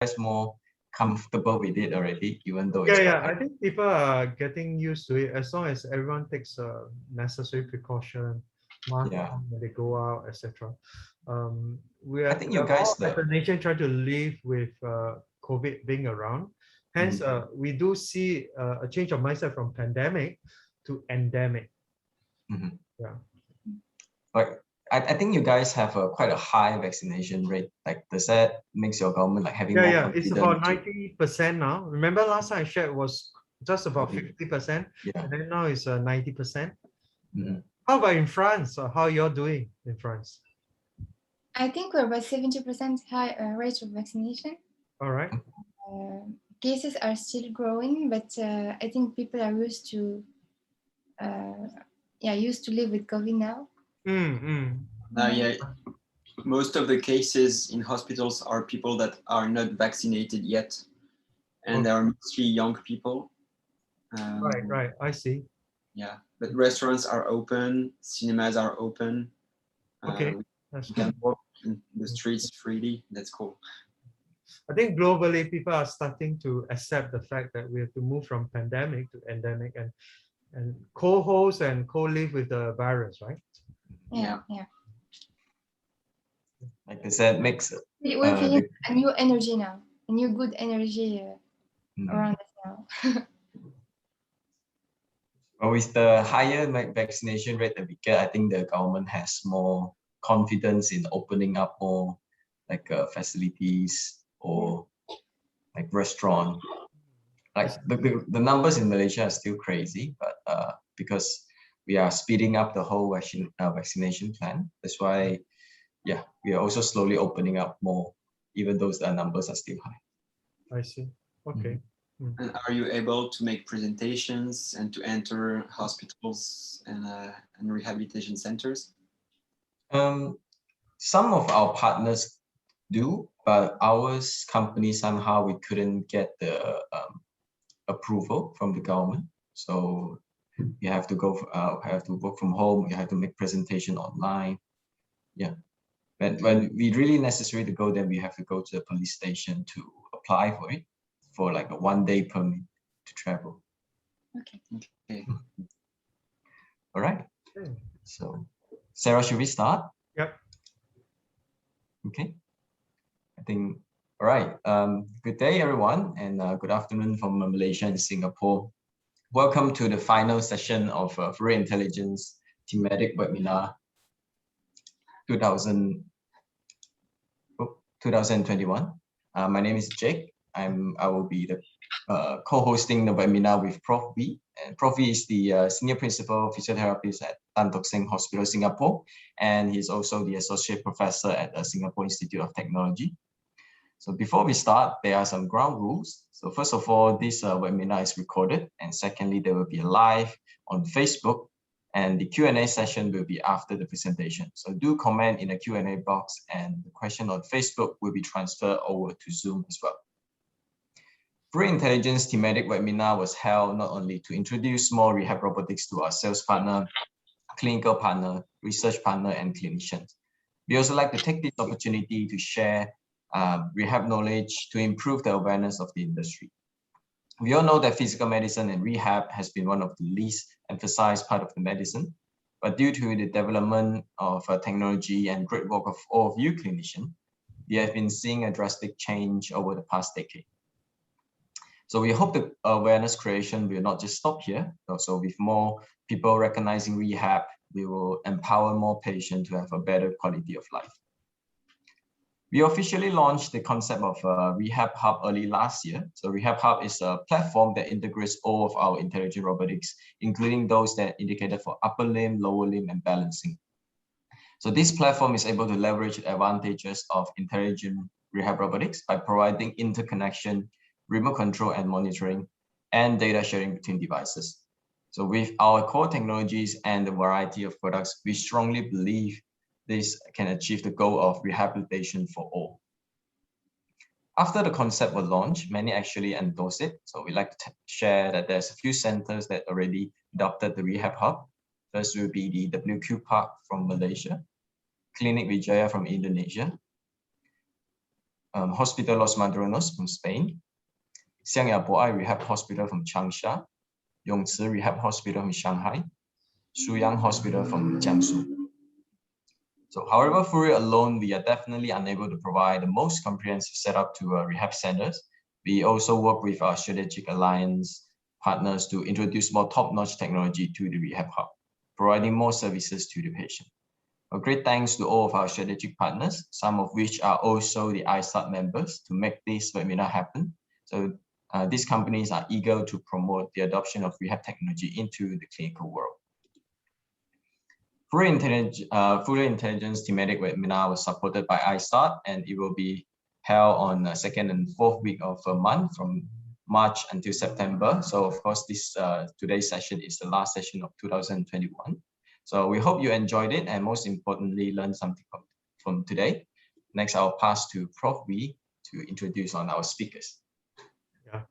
guys more comfortable with it already, even though Yeah, it's yeah. I think people are getting used to it as long as everyone takes necessary precaution, mask on when they go out, etc. I think you guys as a nation trying to live with COVID being around. Hence, we do see a change of mindset from pandemic to endemic. Yeah. But I think you guys have quite a high vaccination rate. Like, does that makes your government like having more confidence? It's about 90% now. Remember last time I shared was just about 50%, and then now it's 90%. How about in France? How you're doing in France? I think we're about 70% high rate of vaccination. All right. Cases are still growing, but I think people are used to live with COVID now. Most of the cases in hospitals are people that are not vaccinated yet, and they are mostly young people. Right. I see. Yeah, but restaurants are open, cinemas are open. Okay, you can walk in the streets freely. That's cool. I think globally, people are starting to accept the fact that we have to move from pandemic to endemic and co-host and co-live with the virus, right? Yeah. Like I said, makes we're feeling a new energy now, a new good energy around us now. But with the higher vaccination rate that we get, I think the government has more confidence in opening up more like facilities or like restaurant. Like the numbers in Malaysia are still crazy, but because we are speeding up the whole vaccination plan, that's why, we are also slowly opening up more, even though the numbers are still high. I see. Okay. And are you able to make presentations and to enter hospitals and rehabilitation centers? Some of our partners do, but ours company somehow we couldn't get the approval from the government. So you have to have to work from home. You have to make presentation online. Yeah, when we really necessary to go, then we have to go to the police station to apply for it, for like a 1-day permit to travel. Okay. All right. So, Sarah, should we start? Yep. Okay. I think, all right. Good day, everyone, and good afternoon from Malaysia and Singapore. Welcome to the final session of Fourier Intelligence Thematic Webinar 2021. My name is Jake. I will be the co-hosting the webinar with Prof. V. And Prof. V is the Senior Principal Physiotherapist at Tan Tock Seng Hospital, Singapore. And he's also the Associate Professor at the Singapore Institute of Technology. So before we start, there are some ground rules. So first of all, this webinar is recorded. And secondly, there will be a live on Facebook. And the Q&A session will be after the presentation. So do comment in the Q&A box, and the question on Facebook will be transferred over to Zoom as well. Fourier Intelligence Thematic Webinar was held not only to introduce more rehab robotics to our sales partner, clinical partner, research partner, and clinicians. We also like to take this opportunity to share rehab knowledge to improve the awareness of the industry. We all know that physical medicine and rehab has been one of the least emphasized part of the medicine, but due to the development of technology and great work of all of you clinicians, we have been seeing a drastic change over the past decade. So we hope the awareness creation will not just stop here. Also, with more people recognizing rehab, we will empower more patients to have a better quality of life. We officially launched the concept of Rehab Hub early last year. So Rehab Hub is a platform that integrates all of our intelligent robotics, including those that indicated for upper limb, lower limb, and balancing. So this platform is able to leverage the advantages of intelligent rehab robotics by providing interconnection, remote control and monitoring, and data sharing between devices. So with our core technologies and the variety of products, we strongly believe this can achieve the goal of rehabilitation for all. After the concept was launched, many actually endorsed it. So we like to share that there's a few centers that already adopted the Rehab Hub. First will be the WQ Park from Malaysia, Clinic Wijaya from Indonesia, Hospital Los Madronos from Spain, Xiangyapo Rehab Hospital from Changsha, Yongci Rehab Hospital from Shanghai, Shuyang Hospital from Jiangsu. So however, Fourier alone, we are definitely unable to provide the most comprehensive setup to rehab centers. We also work with our strategic alliance partners to introduce more top-notch technology to the rehab hub, providing more services to the patient. A great thanks to all of our strategic partners, some of which are also the ISAT members, to make this webinar happen. So these companies are eager to promote the adoption of rehab technology into the clinical world. Fourier Intelligence thematic webinar was supported by ISAT, and it will be held on the 2nd and 4th week of a month from March until September. So of course, this today's session is the last session of 2021. So we hope you enjoyed it and most importantly, learned something from today. Next, I'll pass to Prof. V to introduce on our speakers. Yeah.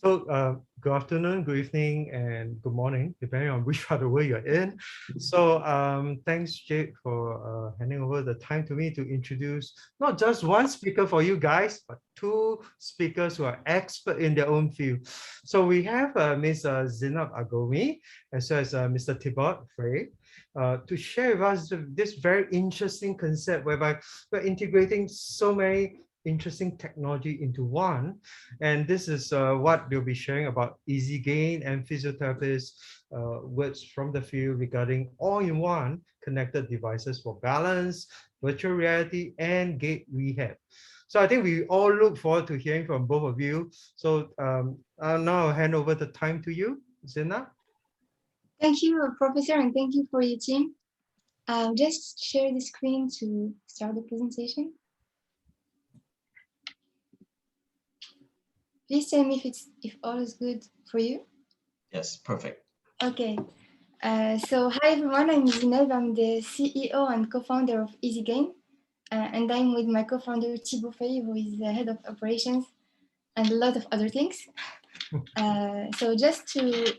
So good afternoon, good evening, and good morning, depending on which part of the world you're in. So thanks, Jake, for handing over the time to me to introduce not just one speaker for you guys, but two speakers who are expert in their own field. So we have Ms. Zineb Agomi, as well as Mr. Thibault to share with us this very interesting concept whereby we're integrating so many interesting technology into one, and this is what they'll be sharing about EzyGain and physiotherapists words from the field regarding all-in-one connected devices for balance, virtual reality, and gait rehab. So I think we all look forward to hearing from both of you. So I'll now hand over the time to you, Zina. Thank you, Professor, and thank you for your team. I'll just share the screen to start the presentation. Please tell me if all is good for you. Yes, perfect. Okay. So hi everyone, I'm Zineb. I'm the CEO and co-founder of EzyGain, and I'm with my co-founder Thibault, who is the head of operations and a lot of other things. So just to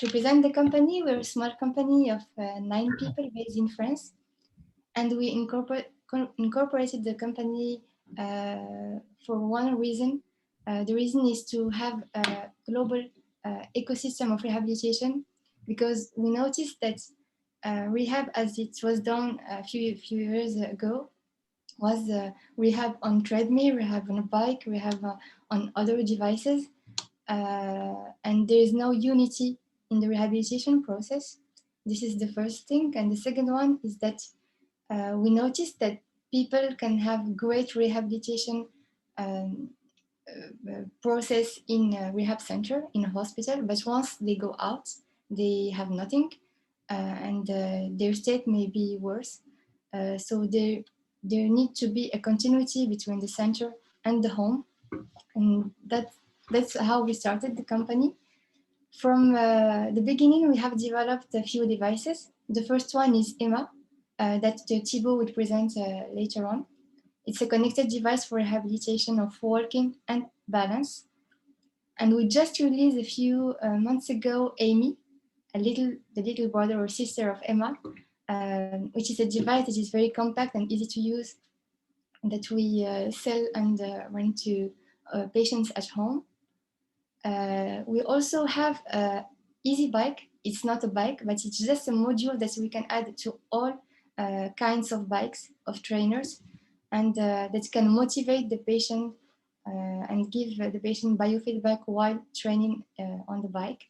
present the company, we're a small company of 9 people based in France, and we incorporated the company for one reason. The reason is to have a global ecosystem of rehabilitation, because we noticed that rehab, as it was done a few years ago, was rehab on treadmill, rehab on a bike, rehab on other devices, and there is no unity in the rehabilitation process. This is the first thing, and the second one is that we noticed that people can have great rehabilitation process in a rehab center, in a hospital, but once they go out, they have nothing, and their state may be worse. So there needs to be a continuity between the center and the home, and that's how we started the company. From the beginning, we have developed a few devices. The first one is EMA, that Thibault will present later on. It's a connected device for rehabilitation of walking and balance. And we just released a few months ago, Amy, the little brother or sister of Emma, which is a device that is very compact and easy to use, that we sell and rent to patients at home. We also have Easy Bike. It's not a bike, but it's just a module that we can add to all kinds of bikes, of trainers, and that can motivate the patient and give the patient biofeedback while training on the bike.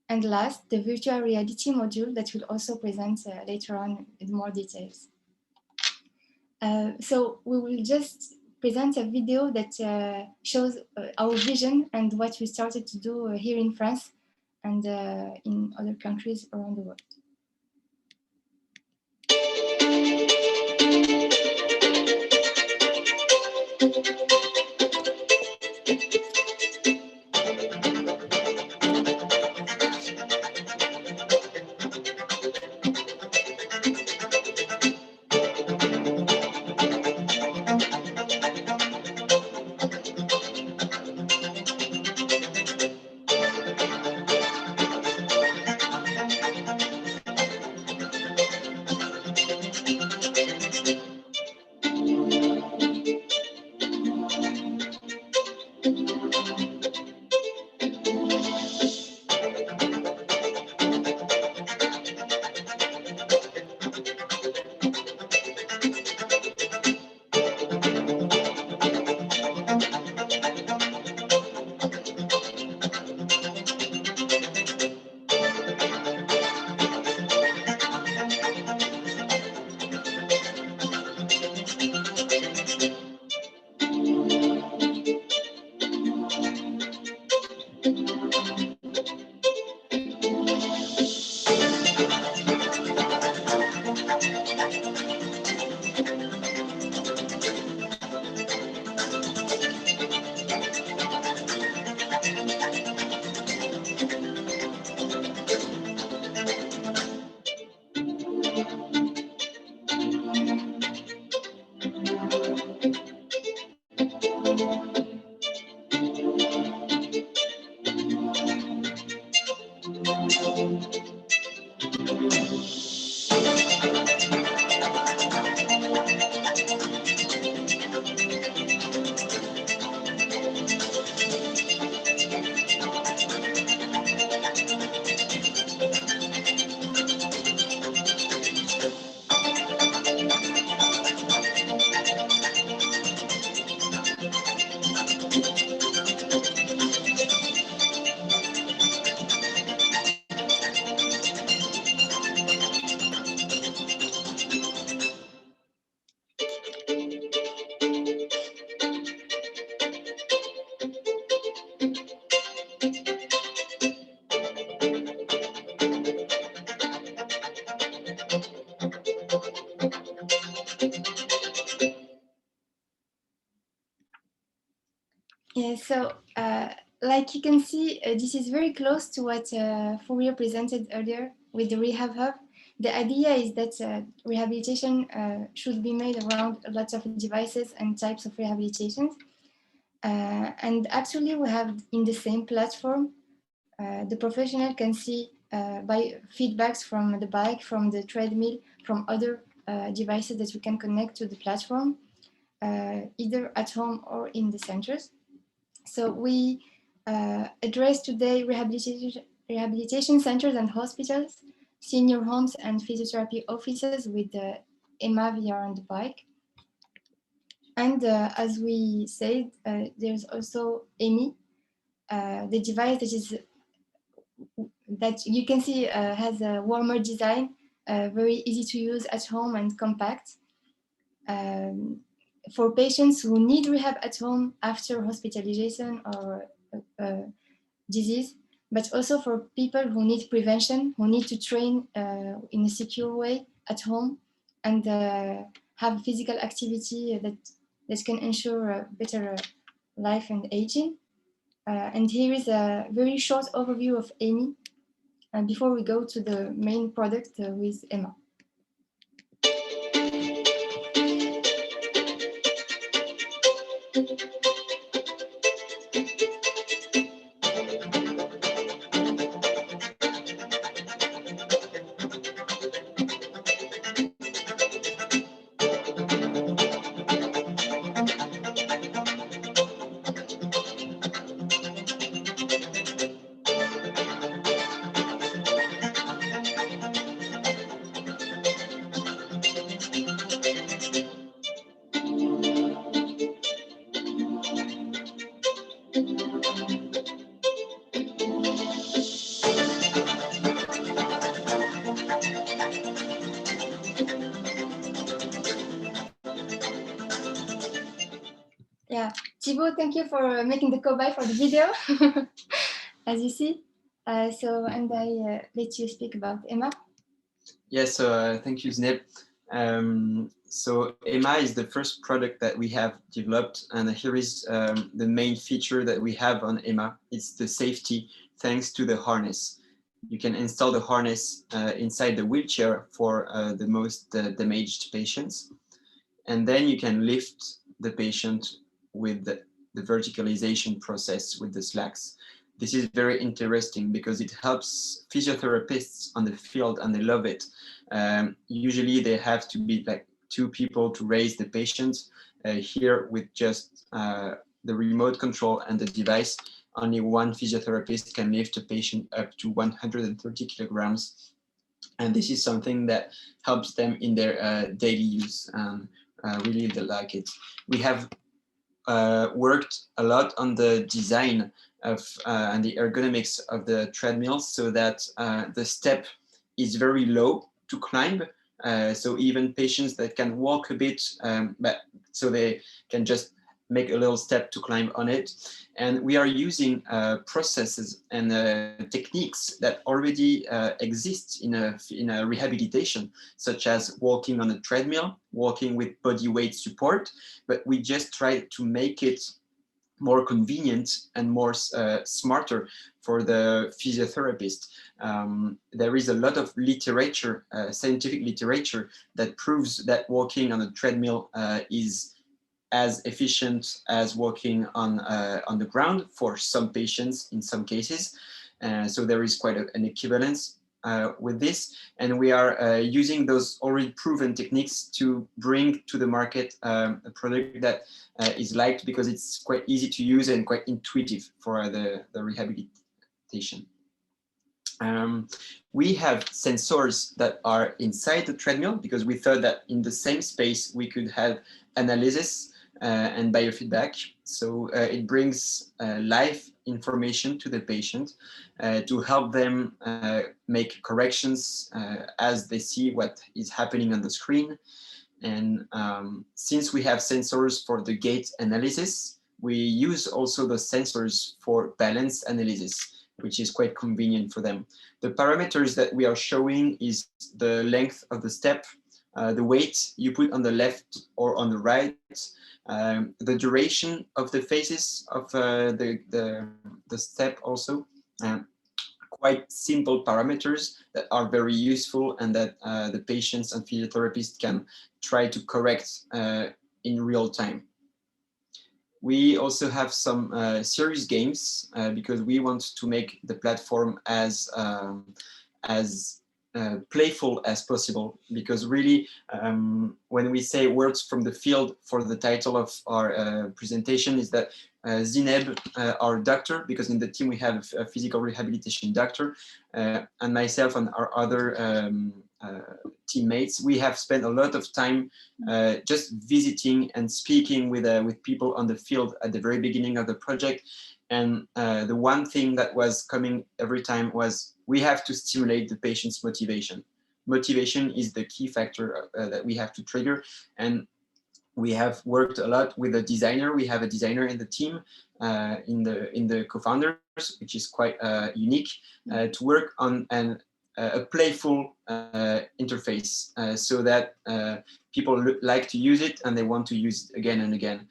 And last, the virtual reality module that we'll also present later on in more details. So we will just present a video that shows our vision and what we started to do here in France and in other countries around the world. Yeah, so like you can see, this is very close to what Fourier presented earlier with the Rehab Hub. The idea is that rehabilitation should be made around lots of devices and types of rehabilitations. And actually we have in the same platform, the professional can see by feedbacks from the bike, from the treadmill, from other devices that we can connect to the platform, either at home or in the centers. So we address today rehabilitation centers and hospitals, senior homes and physiotherapy offices with the EMA VR on the bike. And as we said, there's also EMI, the device that you can see has a warmer design, very easy to use at home and compact. For patients who need rehab at home after hospitalization or disease, but also for people who need prevention, who need to train in a secure way at home and have physical activity that can ensure a better life and aging. And here is a very short overview of EMI before we go to the main product with Emma. Yeah, Thibault, thank you for making the co-buy for the video, as you see. And I let you speak about Emma. Yes, thank you, Zineb. So EMA is the first product that we have developed, and here is the main feature that we have on EMA. It's the safety thanks to the harness. You can install the harness inside the wheelchair for the most damaged patients, and then you can lift the patient with the verticalization process with the slacks. This is very interesting because it helps physiotherapists on the field, and they love it. Usually they have to be like 2 people to raise the patient. Here with just the remote control and the device, only 1 physiotherapist can lift a patient up to 130 kilograms. And this is something that helps them in their daily use. Really they like it. We have worked a lot on the design of and the ergonomics of the treadmills so that the step is very low to climb. So even patients that can walk a bit, but so they can just make a little step to climb on it. And we are using processes and techniques that already exist in a rehabilitation, such as walking on a treadmill, walking with body weight support, but we just try to make it more convenient and more smarter for the physiotherapist. There is a lot of literature, scientific literature, that proves that walking on a treadmill is as efficient as walking on the ground for some patients in some cases. So there is quite an equivalence with this, and we are using those already proven techniques to bring to the market a product that is liked because it's quite easy to use and quite intuitive for the rehabilitation. We have sensors that are inside the treadmill because we thought that in the same space we could have analysis and biofeedback. So it brings live information to the patient to help them make corrections as they see what is happening on the screen. And since we have sensors for the gait analysis, we use also the sensors for balance analysis, which is quite convenient for them. The parameters that we are showing is the length of the step, the weight you put on the left or on the right, the duration of the phases of the step also. Quite simple parameters that are very useful and that the patients and physiotherapists can try to correct in real time. We also have some serious games because we want to make the platform as playful as possible, because really when we say words from the field for the title of our presentation is that Zineb, our doctor, because in the team we have a physical rehabilitation doctor, and myself and our other teammates, we have spent a lot of time just visiting and speaking with people on the field at the very beginning of the project. And the one thing that was coming every time was we have to stimulate the patient's motivation. Motivation is the key factor that we have to trigger. And we have worked a lot with a designer. We have a designer in the team, in the co-founders, which is quite unique, to work on a playful interface so that people like to use it and they want to use it again and again.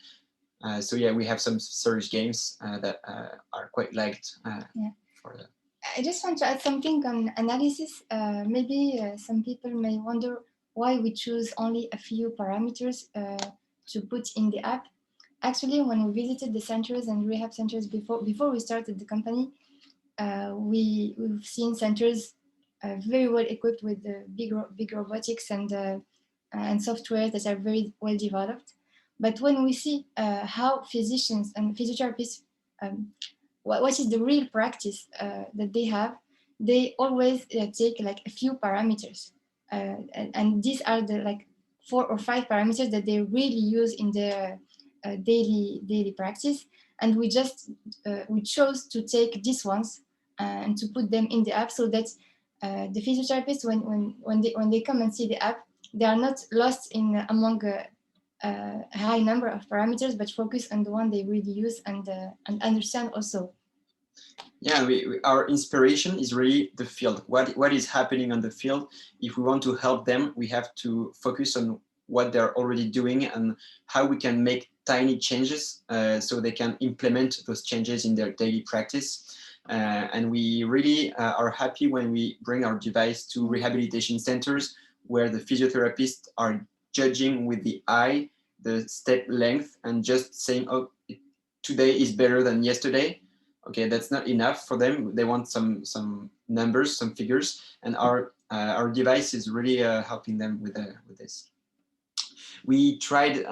So yeah, we have some serious games that are quite liked for that. I just want to add something on analysis. Maybe some people may wonder why we choose only a few parameters to put in the app. Actually, when we visited the centers and rehab centers before we started the company, we've seen centers very well equipped with big robotics and software that are very well developed. But when we see how physicians and physiotherapists, what is the real practice that they have, they always take like a few parameters. And these are the like 4 or 5 parameters that they really use in their daily practice. And we chose to take these ones and to put them in the app so that the physiotherapists, when they come and see the app, they are not lost in among a high number of parameters, but focus on the one they really use and understand also. Yeah, our inspiration is really the field. What is happening on the field? If we want to help them, we have to focus on what they're already doing and how we can make tiny changes so they can implement those changes in their daily practice. And we really are happy when we bring our device to rehabilitation centers where the physiotherapists are judging with the eye the step length and just saying, oh, today is better than yesterday. Okay, that's not enough for them. They want some numbers, some figures, and our device is really helping them with this. We tried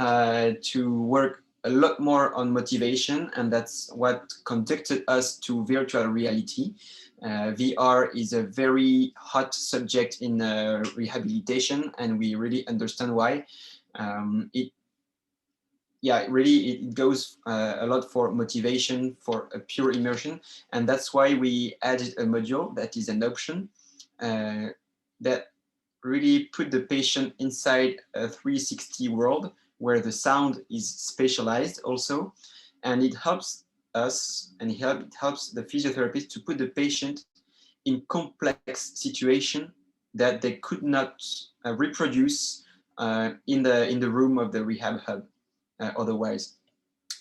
to work a lot more on motivation, and that's what conducted us to virtual reality. VR is a very hot subject in rehabilitation, and we really understand why. It goes a lot for motivation, for a pure immersion, and that's why we added a module that is an option that really put the patient inside a 360 world where the sound is specialized also, and it helps us and it helps the physiotherapist to put the patient in complex situation that they could not reproduce in the room of the rehab hub otherwise.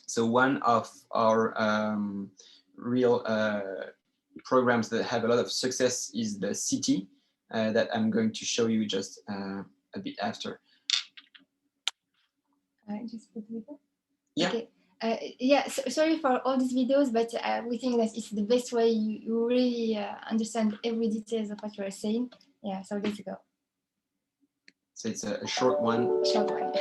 So one of our real programs that have a lot of success is the city that I'm going to show you just a bit after. Just put it there. Yeah. Okay. Yeah, sorry for all these videos, but we think that it's the best way you really understand every details of what you are saying. Yeah, so let's go. So it's a short one. Short one.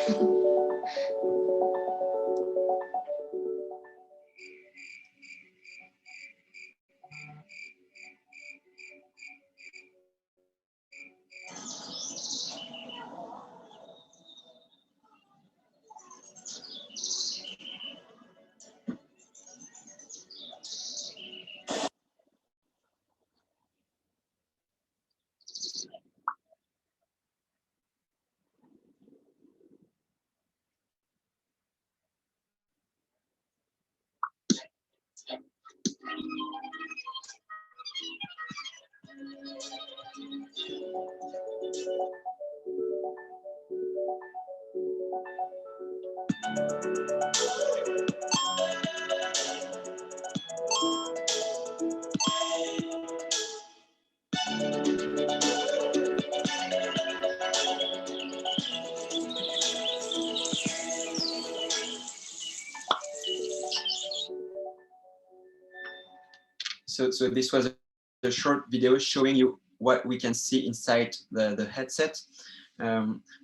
So this was a short video showing you what we can see inside the headset.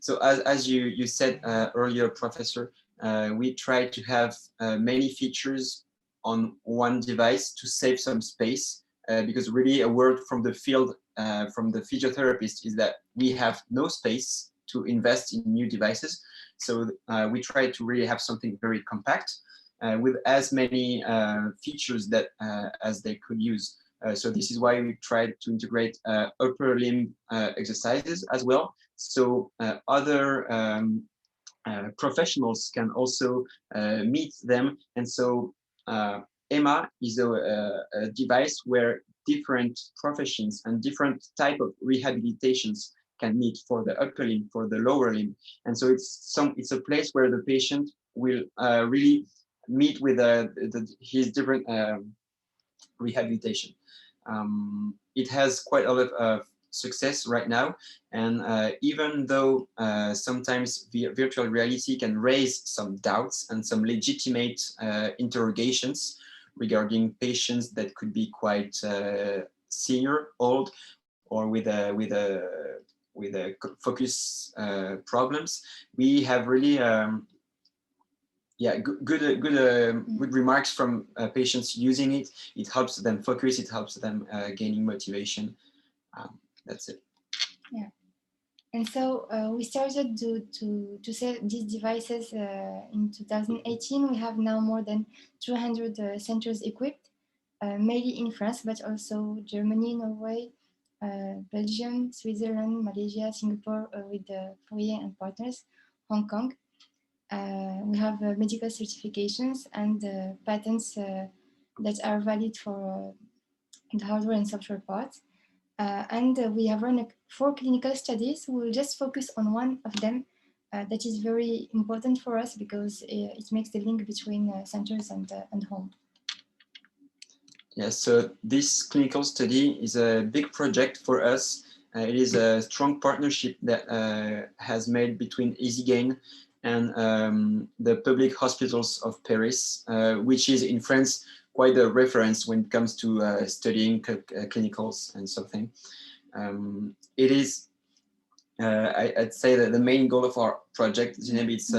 So as you said earlier, Professor, we try to have many features on one device to save some space, because really a word from the field, from the physiotherapist, is that we have no space to invest in new devices. So we try to really have something very compact, with as many features that as they could use. So this is why we tried to integrate upper limb exercises as well. So other professionals can also meet them. And so EMA is a device where different professions and different type of rehabilitations can meet, for the upper limb, for the lower limb. And so it's a place where the patient will really meet with his different rehabilitation. It has quite a lot of success right now, and even though sometimes virtual reality can raise some doubts and some legitimate interrogations regarding patients that could be quite senior, old, or with a focus problems, we have really good remarks from patients using it. It helps them focus, it helps them gaining motivation. That's it. Yeah. And so we started to sell these devices in 2018. We have now more than 200 centers equipped, mainly in France, but also Germany, Norway, Belgium, Switzerland, Malaysia, Singapore, with Fourier and partners, Hong Kong. We have medical certifications and patents that are valid for the hardware and software parts. And we have run 4 clinical studies. We will just focus on one of them that is very important for us, because it makes the link between centers and home. Yeah, so this clinical study is a big project for us. It is a strong partnership that has made between EzyGain and the public hospitals of Paris, which is in France quite a reference when it comes to studying clinicals and something. It is, I'd say that the main goal of our project, Zineb, is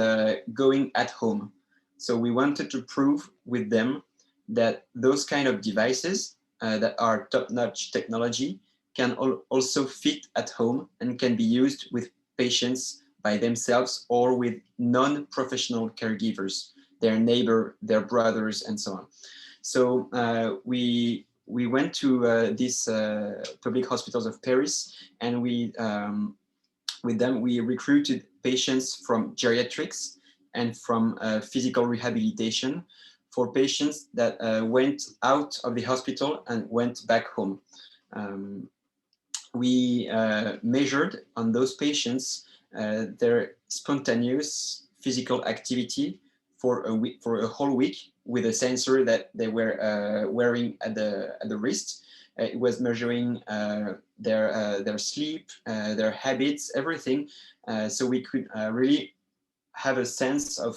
going at home. So we wanted to prove with them that those kind of devices that are top-notch technology can also fit at home and can be used with patients by themselves or with non-professional caregivers, their neighbor, their brothers, and so on. So we went to these public hospitals of Paris, and with them we recruited patients from geriatrics and from physical rehabilitation, for patients that went out of the hospital and went back home. We measured on those patients their spontaneous physical activity for a whole week, with a sensor that they were wearing at the wrist. It was measuring their sleep, their habits, everything. So we could really have a sense of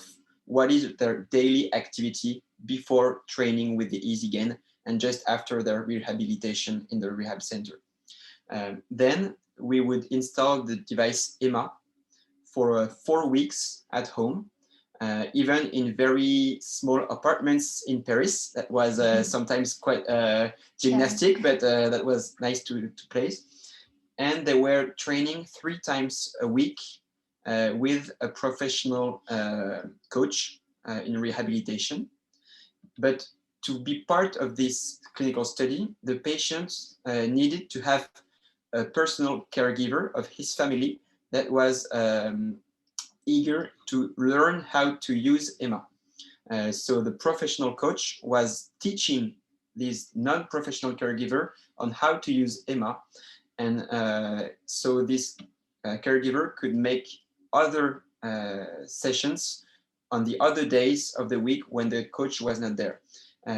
what is their daily activity before training with the EzyGain and just after their rehabilitation in the rehab center. Then we would install the device EMA for 4 weeks at home, even in very small apartments in Paris. That was sometimes quite gymnastic, but that was nice to place. And they were training 3 times a week with a professional coach in rehabilitation. But to be part of this clinical study, the patients needed to have a personal caregiver of his family that was eager to learn how to use EMA. So the professional coach was teaching this non-professional caregiver on how to use EMA. And so this caregiver could make other sessions on the other days of the week when the coach was not there.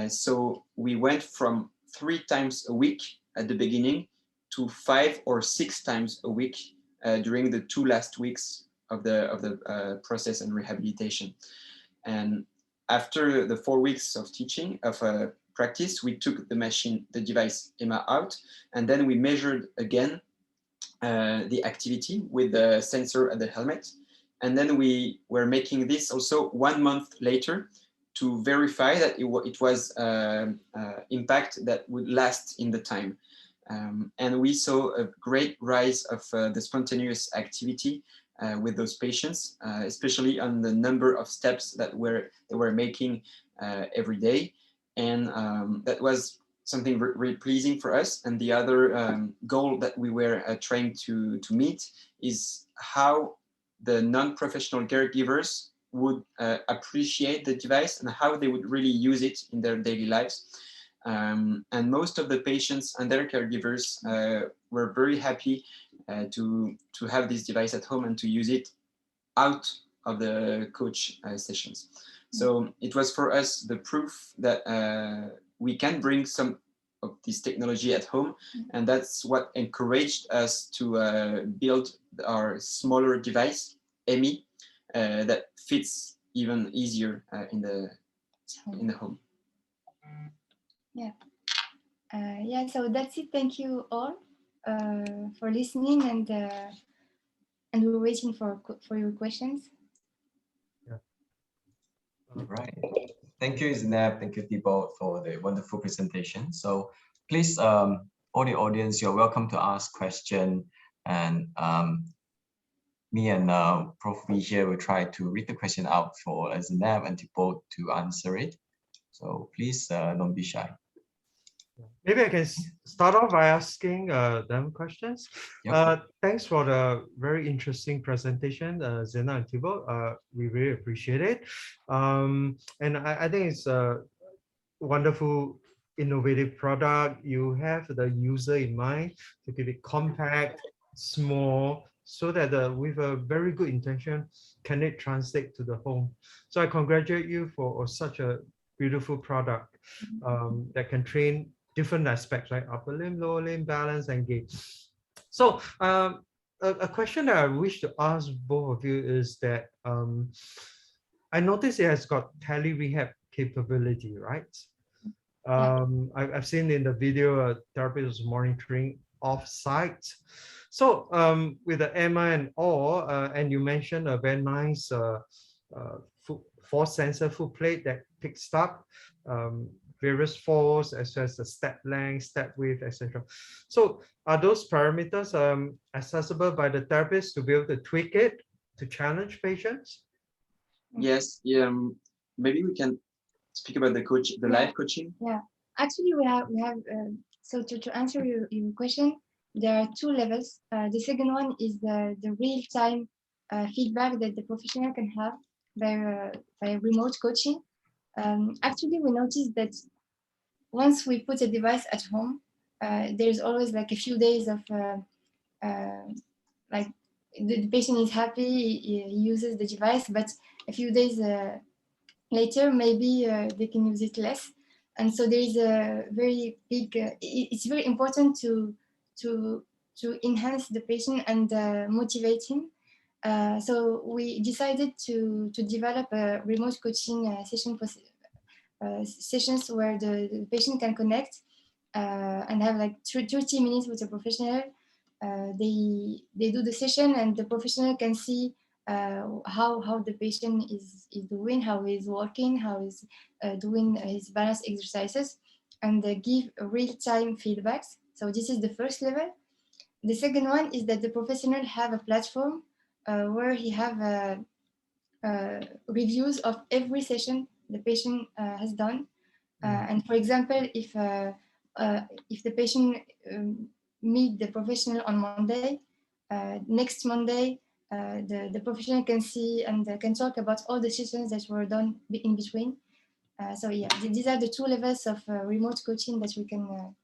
So we went from 3 times a week at the beginning to 5 or 6 times a week during the 2 last weeks of the process and rehabilitation. And after the 4 weeks of teaching, of practice, we took the device EMA out, and then we measured again the activity with the sensor and the helmet. And then we were making this also 1 month later to verify that it was impact that would last in the time. And we saw a great rise of the spontaneous activity with those patients, especially on the number of steps that they were making every day. And that was something really pleasing for us. And the other goal that we were trying to meet is how the non-professional caregivers would appreciate the device and how they would really use it in their daily lives. And most of the patients and their caregivers were very happy to have this device at home and to use it out of the coach sessions. So it was for us the proof that we can bring some of this technology at home, and that's what encouraged us to build our smaller device, EMI, that fits even easier in the home. Yeah. Yeah. So that's it. Thank you all for listening, and we're waiting for your questions. Yeah. Right. Thank you, Zineb. Thank you, Thibault, for the wonderful presentation. So please, all the audience, you're welcome to ask questions, and me and Prof. V here will try to read the question out for Zineb and Thibault to answer it. So please don't be shy. Maybe I can start off by asking them questions. Yep. Thanks for the very interesting presentation, Zineb and Thibault. We really appreciate it. And I think it's a wonderful, innovative product. You have the user in mind to keep it compact, small, so that with a very good intention, can it translate to the home? So I congratulate you for such a beautiful product that can train different aspects, like upper limb, lower limb, balance, and gait. So a question that I wish to ask both of you is that I noticed it has got tele-rehab capability, right? I've seen in the video a therapist was monitoring off-site. So with the EMA and all, and you mentioned a very nice force sensor foot plate that picks up various force as well as the step length, step width, etc. So are those parameters accessible by the therapist to be able to tweak it to challenge patients? Yes. Maybe we can speak about the live coaching. Yeah. Actually, we have so to answer your question, there are 2 levels. The second one is the real-time feedback that the professional can have by remote coaching. Actually, we noticed that once we put a device at home, there's always like a few days of like the patient is happy, he uses the device, but a few days later, maybe they can use it less. And so there is a very big, it's very important to enhance the patient and motivate him. So we decided to develop a remote coaching sessions where the patient can connect and have like 30 minutes with a professional. They do the session, and the professional can see how the patient is doing, how he's working, how he's doing his balance exercises, and they give real-time feedbacks. So this is the first level. The second one is that the professional have a platform where he have reviews of every session the patient has done. And for example, if the patient meet the professional on Monday, next Monday, the professional can see and can talk about all the sessions that were done in between. So yeah, these are the two levels of remote coaching that we can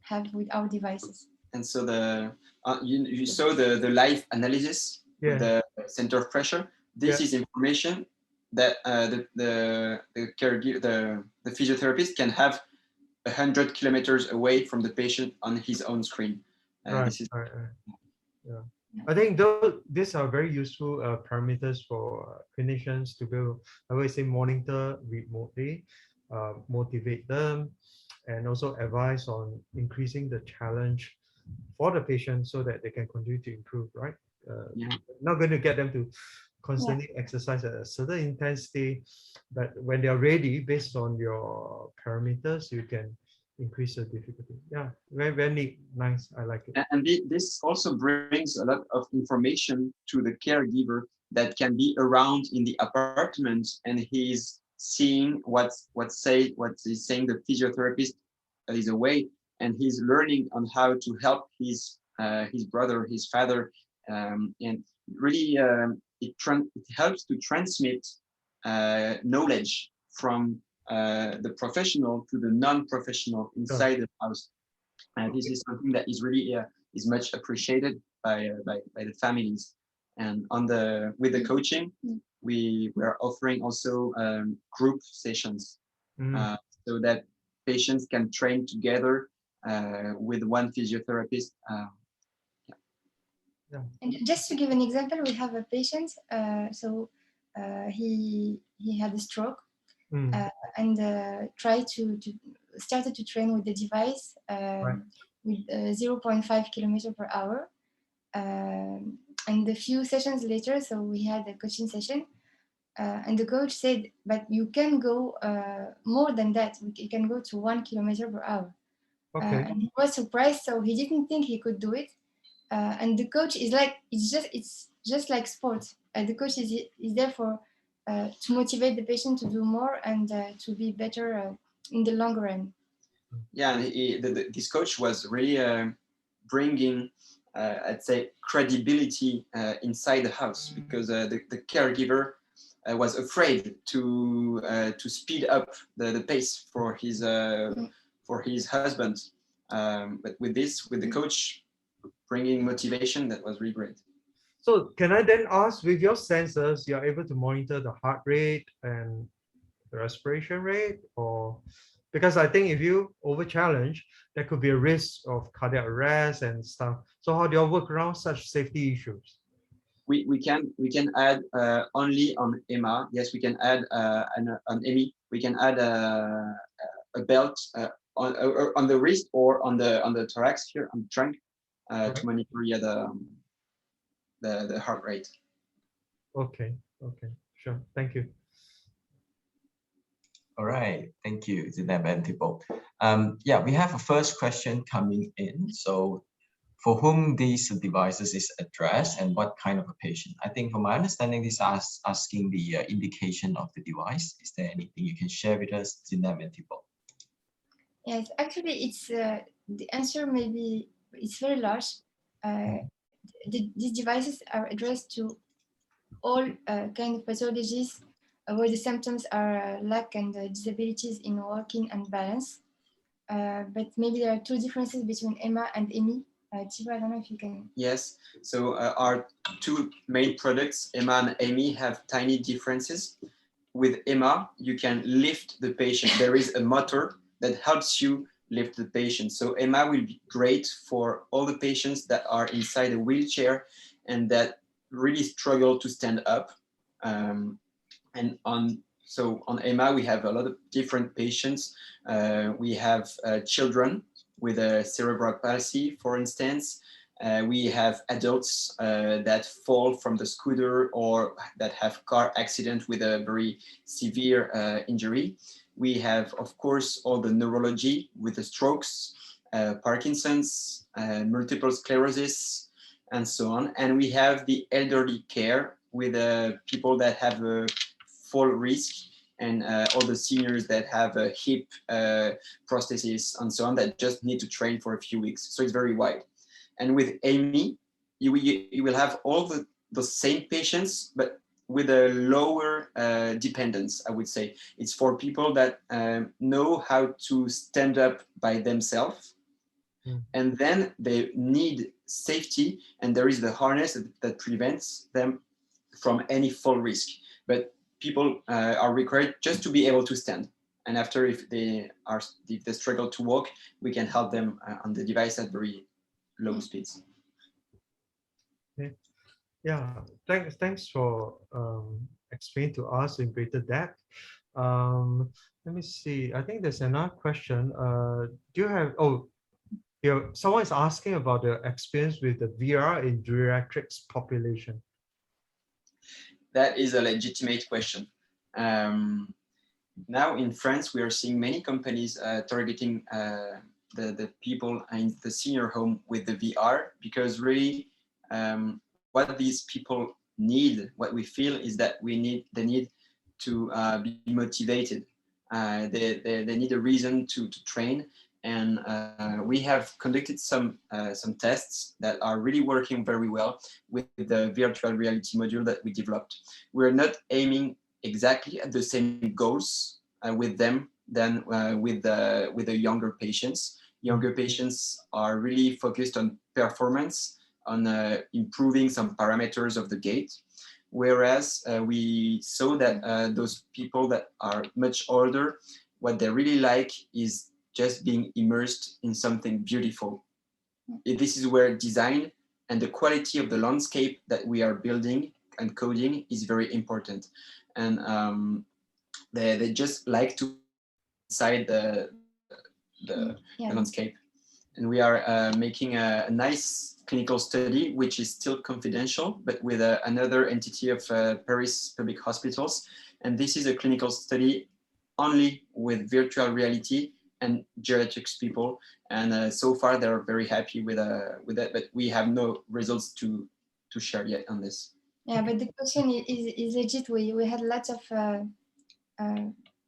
have with our devices. And so you saw the live analysis with the center of pressure. This is information that the caregiver, the physiotherapist can have 100 kilometers away from the patient on his own screen. I think these are very useful parameters for clinicians to be able, I would say, monitor remotely, motivate them, and also advise on increasing the challenge for the patient so that they can continue to improve, right? Not going to get them to constantly exercise at a certain intensity, but when they're ready, based on your parameters, you can increase the difficulty. Yeah, very, very neat. Nice. I like it. And this also brings a lot of information to the caregiver that can be around in the apartment, and he's seeing what is saying the physiotherapist that is away, and he's learning on how to help his brother, his father, and really it helps to transmit knowledge from the professional to the non-professional inside the house. And this is something that is really is much appreciated by the families. And with the coaching, we are offering also group sessions so that patients can train together with one physiotherapist. And just to give an example, we have a patient. He had a stroke and started to train with the device with 0.5 kilometer per hour. And a few sessions later, so we had a coaching session, and the coach said, "But you can go more than that. You can go to 1 kilometer per hour." And he was surprised, so he didn't think he could do it. And the coach is like, it's just like sports. The coach is there for to motivate the patient to do more and to be better in the long run. Yeah, and this coach was really bringing, I'd say, credibility inside the house, because the caregiver was afraid to speed up the pace for his husband. But with the coach bringing motivation, that was really great. So can I then ask, with your sensors, you're able to monitor the heart rate and the respiration rate, or because I think if you over challenge, there could be a risk of cardiac arrest and stuff. So how do you work around such safety issues? We can add only on EMA. Yes, we can add on EMI. We can add a belt on the wrist or on the thorax here, on the trunk, to monitor the heart rate. Okay, sure. Thank you. All right, thank you, Zineb and Thibault. We have a first question coming in. So, for whom these devices is addressed and what kind of a patient? I think, from my understanding, this is asking the indication of the device. Is there anything you can share with us, Zineb and Thibault? Yes, actually, it's the answer. Maybe it's very large. These devices are addressed to all kind of pathologies where the symptoms are lack and disabilities in walking and balance. But maybe there are two differences between EMA and EMI. Thibault, I don't know if you can. Yes, so our two main products, EMA and EMI, have tiny differences. With EMA, you can lift the patient. There is a motor that helps you lift the patient. So EMA will be great for all the patients that are inside a wheelchair and that really struggle to stand up. And on EMA, we have a lot of different patients. We have children with a cerebral palsy, for instance. We have adults that fall from the scooter or that have car accident with a very severe injury. We have, of course, all the neurology with the strokes, Parkinson's, multiple sclerosis, and so on. And we have the elderly care with people that have a fall risk, and all the seniors that have a hip prosthesis and so on that just need to train for a few weeks. So it's very wide. And with AMI, you will have all the same patients, but with a lower dependence, I would say. It's for people that know how to stand up by themselves. And then they need safety, and there is the harness that prevents them from any fall risk. But people are required just to be able to stand. And after, if they struggle to walk, we can help them on the device at very low speeds. Okay. Yeah, thanks for explaining to us in greater depth. Let me see. I think there's another question. Do you have? Oh, here someone is asking about the experience with the VR in geriatrics population. That is a legitimate question. Now in France, we are seeing many companies targeting the people in the senior home with the VR, because really what these people need, what we feel is that they need to be motivated. They need a reason to train. And we have conducted some tests that are really working very well with the virtual reality module that we developed. We're not aiming exactly at the same goals with them than with the younger patients. Younger patients are really focused on performance, on improving some parameters of the gait, whereas we saw that those people that are much older, what they really like is just being immersed in something beautiful. This is where design and the quality of the landscape that we are building and coding is very important. And they just like to inside the landscape. And we are making a nice clinical study, which is still confidential, but with another entity of Paris Public Hospitals. And this is a clinical study only with virtual reality and geriatrics people, and so far they're very happy with that, but we have no results to share yet on this. Yeah, but the question is legit. We had lots of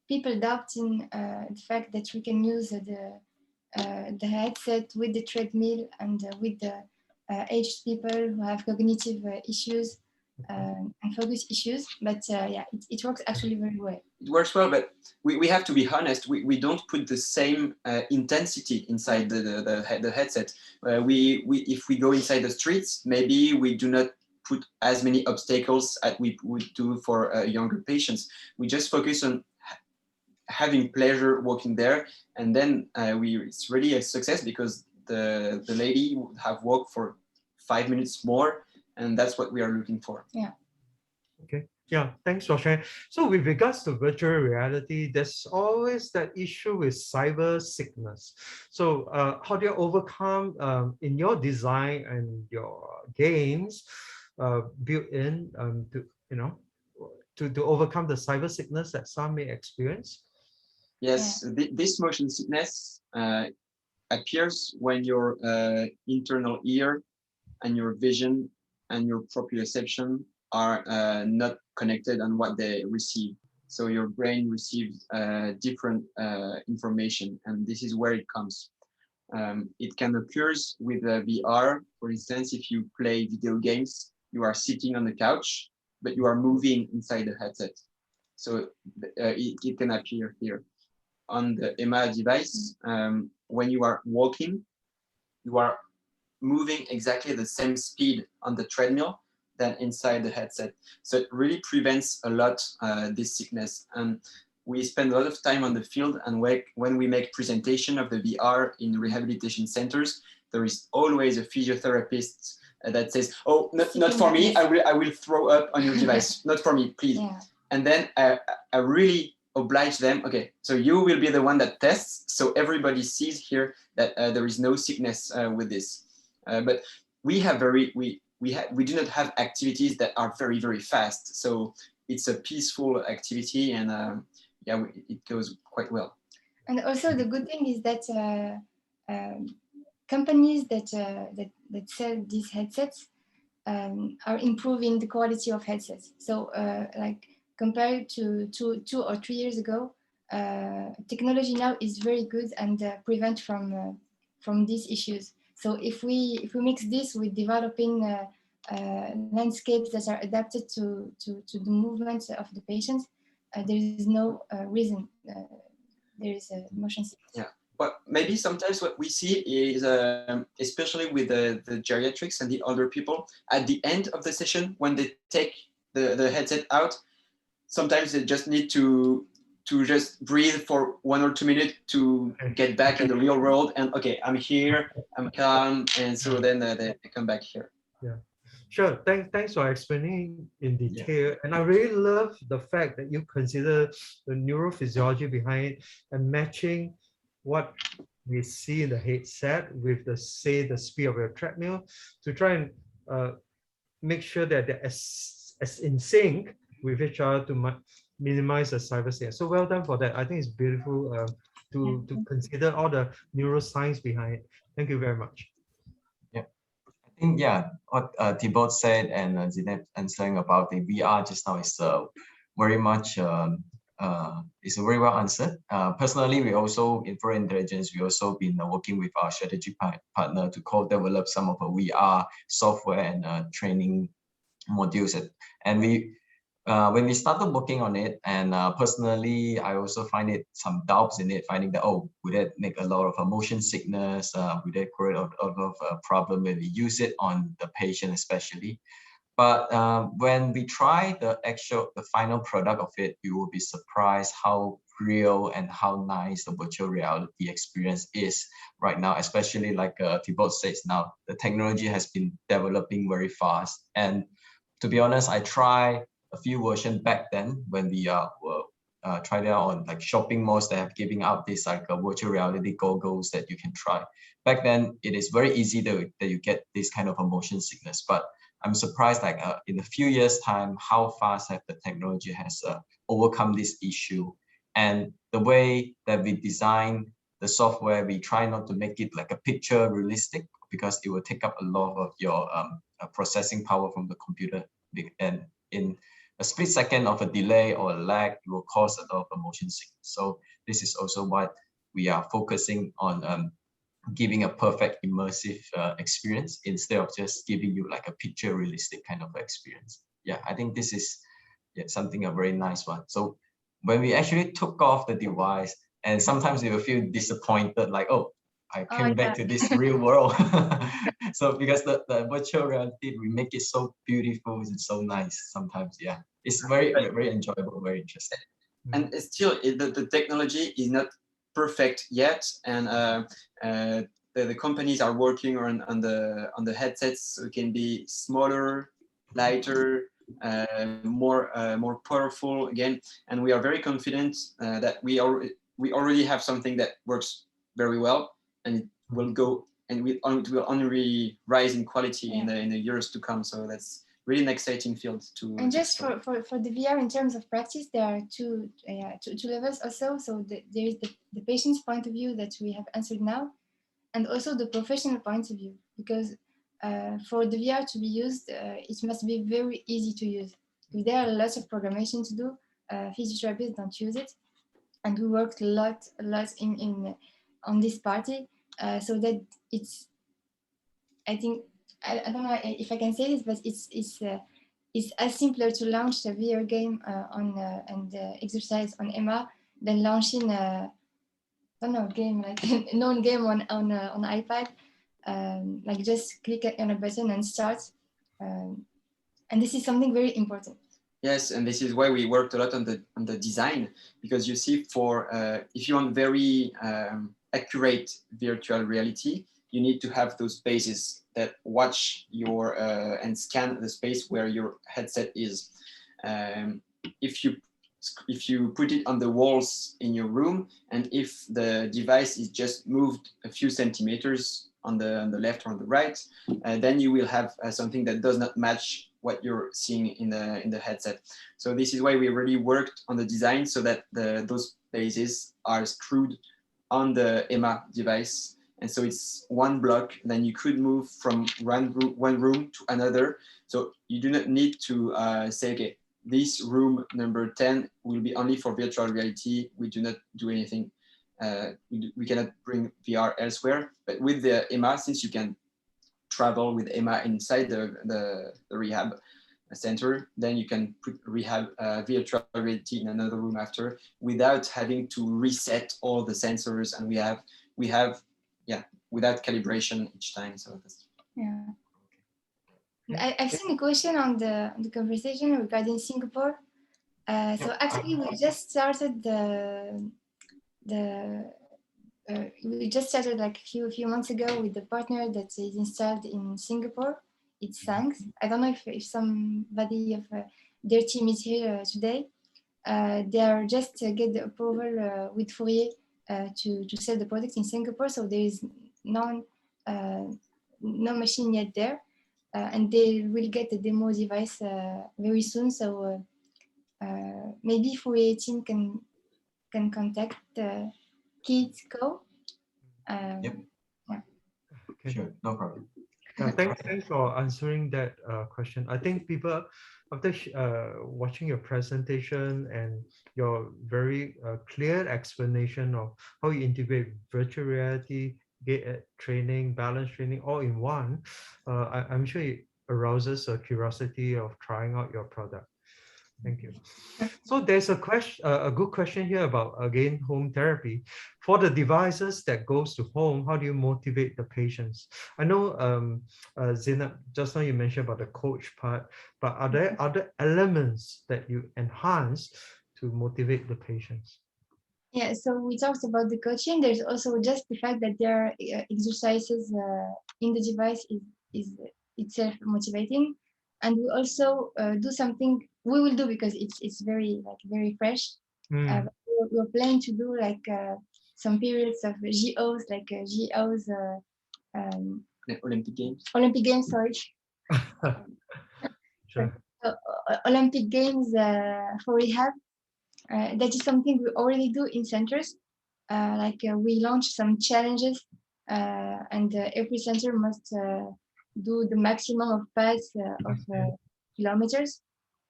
people doubting the fact that we can use the headset with the treadmill and with the aged people who have cognitive issues and focus issues, but yeah, it works actually very well. It works well, but we have to be honest. We don't put the same intensity inside the headset. If we go inside the streets, maybe we do not put as many obstacles as we would do for younger patients. We just focus on having pleasure walking there, and then it's really a success because the lady would have walked for 5 minutes more, and that's what we are looking for. Yeah. Okay. Yeah, thanks for sharing. So with regards to virtual reality, there's always that issue with cyber sickness. So how do you overcome in your design and your games built in to overcome the cyber sickness that some may experience? Yes, this motion sickness appears when your internal ear and your vision and your proprioception are not connected on what they receive. So your brain receives different information, and this is where it comes. It can occur with VR. For instance, if you play video games, you are sitting on the couch, but you are moving inside the headset. So it can appear here. On the EMA device, when you are walking, you are moving exactly the same speed on the treadmill than inside the headset. So it really prevents a lot this sickness. And we spend a lot of time on the field, and when we make presentation of the VR in rehabilitation centers, there is always a physiotherapist that says, "Oh, not for me. I will throw up on your device. Not for me, please." Yeah. And then I really oblige them. Okay, so you will be the one that tests, so everybody sees here that there is no sickness with this. But we do not have activities that are very, very fast. So it's a peaceful activity, and yeah, it goes quite well. And also the good thing is that companies that sell these headsets are improving the quality of headsets. So like compared to 2 or 3 years ago, technology now is very good and prevent from these issues. So if we mix this with developing landscapes that are adapted to the movements of the patients, there is no reason there is a motion sickness. Yeah, but maybe sometimes what we see is, especially with the geriatrics and the older people, at the end of the session, when they take the headset out, sometimes they just need to just breathe for 1 or 2 minutes to get back in the real world. And okay, I'm here, I'm calm, and so then they come back here. Yeah, sure. Thanks for explaining in detail. Yeah. And I really love the fact that you consider the neurophysiology behind it and matching what we see in the headset with the speed of your treadmill to try and make sure that they're as in sync with each other to minimize the cybersecurity. So well done for that. I think it's beautiful to consider all the neuroscience behind it. Thank you very much. I think, yeah, what Thibault said and Zineb answering about the VR just now is very much is very well answered. Personally, we also in Fourier Intelligence, we also been working with our strategy partner to co-develop some of the VR software and training modules. And we when we started working on it, and personally, I also find it some doubts in it, finding that, oh, would that make a lot of motion sickness? Would that create a lot of problem when we use it on the patient, especially? But when we try the final product of it, you will be surprised how real and how nice the virtual reality experience is right now, especially like Thibault says now, the technology has been developing very fast. And to be honest, I tried a few versions back then when we tried it out on like shopping malls that have giving out this like virtual reality goggles that you can try. Back then, it is very easy that you get this kind of a motion sickness. But I'm surprised like in a few years time, how fast have the technology has overcome this issue. And the way that we design the software, we try not to make it like a picture realistic because it will take up a lot of your processing power from the computer. And in a split second of a delay or a lag, it will cause a lot of motion sickness. So this is also what we are focusing on giving a perfect immersive experience instead of just giving you like a picture realistic kind of experience. Yeah, I think this is something a very nice one. So when we actually took off the device, and sometimes you will feel disappointed, like, oh, I came back to this real world. So because the virtual reality, we make it so beautiful and so nice sometimes. Yeah, it's very, very enjoyable, very interesting. And still, the technology is not perfect yet, and the companies are working on the headsets, so it can be smaller, lighter, more powerful again. And we are very confident that we already have something that works very well, and it will go, and it will only rise in quality in the years to come. So that's really an exciting field to. And just for the VR in terms of practice, there are two levels also. So there is the patient's point of view that we have answered now, and also the professional point of view. Because for the VR to be used, it must be very easy to use. If there are lots of programmation to do, physiotherapists don't use it, and we worked a lot on this party, so that it's. I think I don't know if I can say this, but it's as simpler to launch a VR game and exercise on Emma than launching a game like a known game on iPad. Like just click on a button and start. And this is something very important. Yes, and this is why we worked a lot on the design, because you see, for if you want very accurate virtual reality, you need to have those bases that watch your and scan the space where your headset is. If you put it on the walls in your room, and if the device is just moved a few centimeters on the left or on the right, then you will have something that does not match what you're seeing in the headset. So this is why we really worked on the design so that those bases are screwed on the EMA device. And so it's one block, then you could move from one room to another. So you do not need to say, okay, this room number 10 will be only for virtual reality. We do not do anything. We cannot bring VR elsewhere. But with the EMA, since you can travel with EMA inside the rehab center, then you can put rehab virtual reality in another room after without having to reset all the sensors. And we have without calibration each time. So that's, yeah. I've seen a question on the conversation regarding Singapore. So actually, we just started we just started like a few months ago with the partner that is installed in Singapore. It's Thanks. I don't know if somebody of their team is here today. They are just get the approval with Fourier to sell the product in Singapore. So there is no machine yet there. And they will get a demo device very soon. So maybe Fourier team can contact Kids Co. Yep. Yeah. Okay. Sure, no problem. Thanks for answering that question. I think people, after watching your presentation and your very clear explanation of how you integrate virtual reality, gait training, balance training, all in one, I'm sure it arouses a curiosity of trying out your product. Thank you. So there's a question, a good question here about, again, home therapy. For the devices that goes to home, how do you motivate the patients? I know, Zineb, just now you mentioned about the coach part, but are there other elements that you enhance to motivate the patients? Yeah, so we talked about the coaching. There's also just the fact that there are exercises in the device is itself motivating. And we also do something we will do because it's very fresh. We're planning to do like some periods of GOs, like GOs. Olympic Games. Olympic Games, sorry. Sure. Olympic Games for rehab. That is something we already do in centers. We launch some challenges, and every center must do the maximum of pads of kilometers.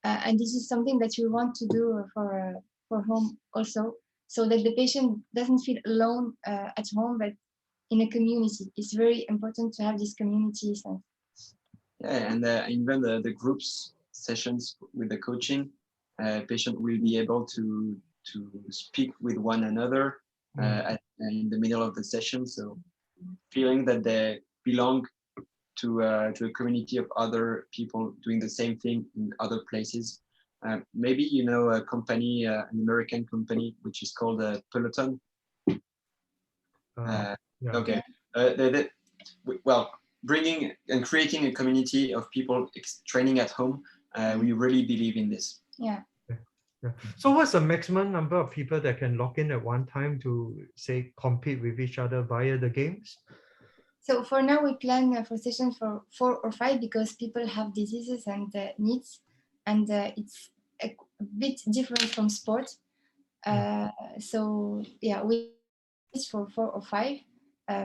And this is something that we want to do for home also, so that the patient doesn't feel alone at home, but in a community. It's very important to have this community sense. Yeah, and even the groups sessions with the coaching, patient will be able to speak with one another in the middle of the session. So feeling that they belong to a community of other people doing the same thing in other places. Maybe you know a company, an American company, which is called Peloton. Yeah. Okay. Well, bringing and creating a community of people training at home, we really believe in this. Yeah. Yeah. So what's the maximum number of people that can log in at one time to, say, compete with each other via the games? So for now, we plan for sessions for 4 or 5 because people have diseases and needs, and it's a bit different from sport. So yeah, we for 4 or 5,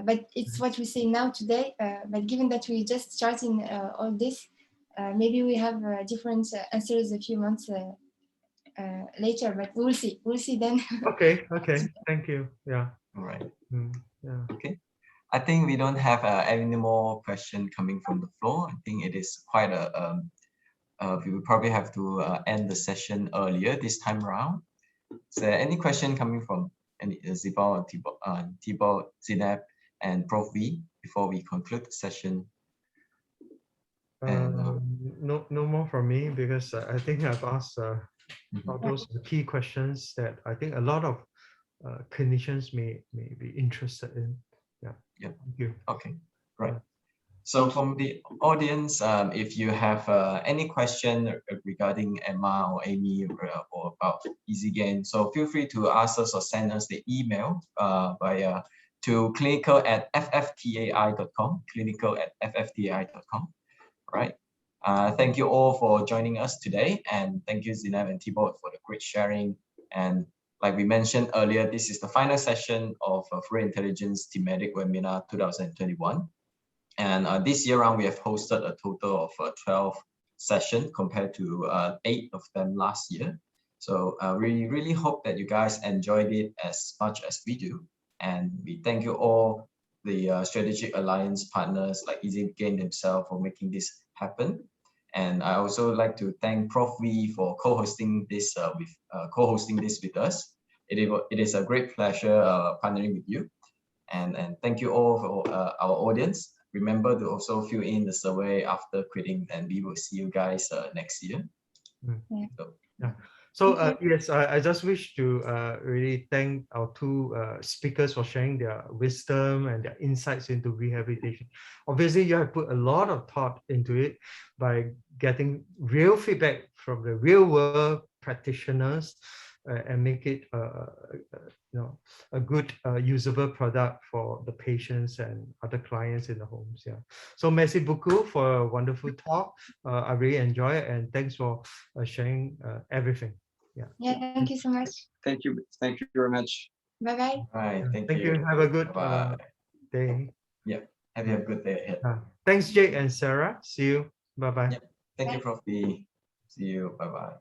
but it's what we say now today. But given that we just starting all this, maybe we have different answers a few months later. But we'll see. We'll see then. Okay. Thank you. Yeah. All right. Yeah. Okay. I think we don't have any more questions coming from the floor. I think it is quite we will probably have to end the session earlier this time around. Is there any question coming from Thibault, Zineb, and Prof V before we conclude the session? No more from me, because I think I've asked all those key questions that I think a lot of clinicians may be interested in. Yeah. Yep. Thank you. Okay, right. So from the audience, if you have any question regarding Emma or Amy or about EzyGain, so feel free to ask us or send us the email via to clinical@fftai.com, clinical@fftai.com, right? Thank you all for joining us today, and thank you Zineb and Thibault for the great sharing. And like we mentioned earlier, this is the final session of Fourier Intelligence Thematic Webinar 2021. And this year round, we have hosted a total of 12 sessions compared to 8 of them last year. So we really hope that you guys enjoyed it as much as we do. And we thank you all, the strategic alliance partners like EzyGain themselves for making this happen. And I also like to thank Prof. V for co-hosting this with us. It is a great pleasure partnering with you. And thank you all for our audience. Remember to also fill in the survey after quitting, and we will see you guys next year. So yes, I just wish to really thank our two speakers for sharing their wisdom and their insights into rehabilitation. Obviously, you have put a lot of thought into it by getting real feedback from the real world practitioners and make it a good usable product for the patients and other clients in the homes. Yeah. So merci beaucoup for a wonderful talk. I really enjoy it, and thanks for sharing everything. Yeah. Yeah, thank you so much. Thank you very much. Bye bye. All right, thank you. you. Have a good day. Yeah, have a good day ahead. Thanks, Jake and Sarah. See you. Bye bye. Yep. Thank you, Prof. B. See you. Bye bye.